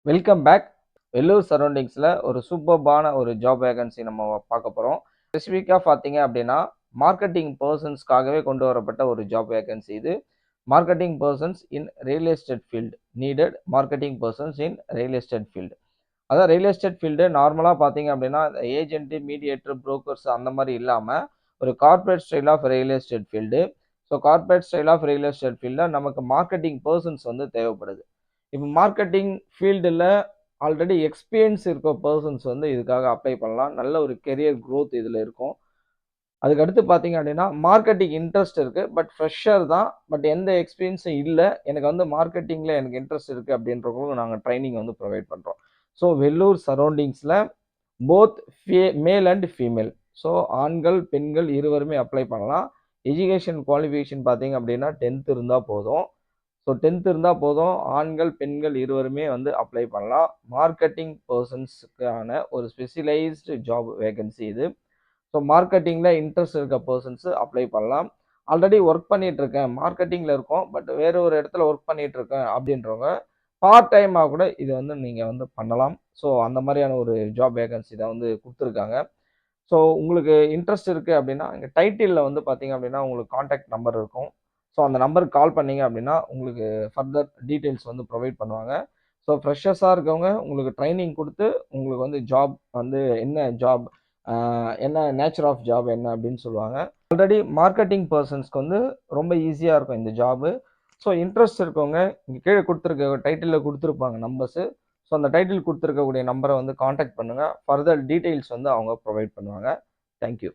Welcome back. Vellur சரௌண்டிங்ஸில் ஒரு சூப்பர்பான ஒரு ஜாப் வேகன்சி நம்ம பார்க்க போகிறோம். ஸ்பெசிஃபிக்காக பார்த்தீங்க அப்படின்னா மார்க்கெட்டிங் பர்சன்ஸ்க்காகவே கொண்டு வரப்பட்ட ஒரு ஜாப் வேகன்சி இது. மார்க்கெட்டிங் பர்சன்ஸ் இன் real estate field needed. Marketing persons இன் ரியல் எஸ்டேட் ஃபீல்டு. அதான் ரியல் எஸ்டேட் ஃபீல்டு நார்மலாக பார்த்தீங்க அப்படின்னா ஏஜென்ட்டு, மீடியேட்டர், புரோக்கர்ஸ் அந்த மாதிரி இல்லாமல் ஒரு corporate style of real estate field. So corporate style of real estate ஃபீல்டில் நமக்கு மார்க்கெட்டிங் பர்சன்ஸ் வந்து தேவைப்படுது. இப்போ மார்க்கெட்டிங் ஃபீல்டில் ஆல்ரெடி எக்ஸ்பீரியன்ஸ் இருக்க பர்சன்ஸ் வந்து இதுக்காக அப்ளை பண்ணலாம். நல்ல ஒரு கெரியர் க்ரோத் இதில் இருக்கும். அதுக்கடுத்து பார்த்தீங்க அப்படின்னா மார்க்கெட்டிங் இன்ட்ரெஸ்ட் இருக்குது, பட் ஃப்ரெஷர் தான், பட் எந்த எக்ஸ்பீரியன்ஸும் இல்லை, எனக்கு வந்து மார்க்கெட்டிங்கில் எனக்கு இன்ட்ரெஸ்ட் இருக்குது அப்படின்றவங்களும் நாங்கள் ட்ரைனிங் வந்து ப்ரொவைட் பண்ணுறோம். ஸோ வெள்ளூர் சரௌண்டிங்ஸில் both male and female, so ஆண்கள் பெண்கள் இருவருமே அப்ளை பண்ணலாம். எஜுகேஷன் குவாலிஃபிகேஷன் பார்த்தீங்க அப்படின்னா 10th இருந்தால் போதும். ஸோ 10th இருந்தால் போதும். ஆண்கள் பெண்கள் இருவருமே வந்து அப்ளை பண்ணலாம். மார்க்கெட்டிங் பர்சன்ஸுக்கான ஒரு ஸ்பெஷலைஸ்டு ஜாப் வேகன்சி இது. ஸோ மார்க்கெட்டிங்கில் இன்ட்ரெஸ்ட் இருக்க பர்சன்ஸு அப்ளை பண்ணலாம். ஆல்ரெடி ஒர்க் பண்ணிகிட்ருக்கேன், மார்க்கெட்டிங்கில் இருக்கோம், பட் வேறு ஒரு இடத்துல ஒர்க் பண்ணிகிட்ருக்கேன் அப்படின்றவங்க பார்ட் டைமாக கூட இதை வந்து நீங்கள் வந்து பண்ணலாம். ஸோ அந்த மாதிரியான ஒரு ஜாப் வேகன்சி தான் வந்து கொடுத்துருக்காங்க. ஸோ உங்களுக்கு இன்ட்ரெஸ்ட் இருக்குது அப்படின்னா இங்கே டைட்டிலில் வந்து பார்த்தீங்க அப்படின்னா உங்களுக்கு காண்டாக்ட் நம்பர் இருக்கும். ஸோ அந்த நம்பருக்கு கால் பண்ணீங்க அப்படின்னா உங்களுக்கு ஃபர்தர் டீட்டெயில்ஸ் வந்து ப்ரொவைட் பண்ணுவாங்க. ஸோ ஃப்ரெஷர்ஸாக இருக்கவங்க உங்களுக்கு ட்ரைனிங் கொடுத்து உங்களுக்கு வந்து ஜாப் வந்து என்ன ஜாப், என்ன நேச்சர் ஆஃப் ஜாப் என்ன அப்படின்னு சொல்லுவாங்க. ஆல்ரெடி மார்க்கெட்டிங் பர்சன்ஸ்க்கு வந்து ரொம்ப ஈஸியாக இருக்கும் இந்த ஜாபு. ஸோ இன்ட்ரெஸ்ட் இருக்கவங்க இங்கே கீழே கொடுத்துருக்க டைட்டிலில் கொடுத்துருப்பாங்க நம்பர்ஸு. ஸோ அந்த டைட்டில் கொடுத்துருக்கக்கூடிய நம்பரை வந்து காண்டாக்ட் பண்ணுங்கள். ஃபர்தர் டீட்டெயில்ஸ் வந்து அவங்க ப்ரொவைட் பண்ணுவாங்க. தேங்க்யூ.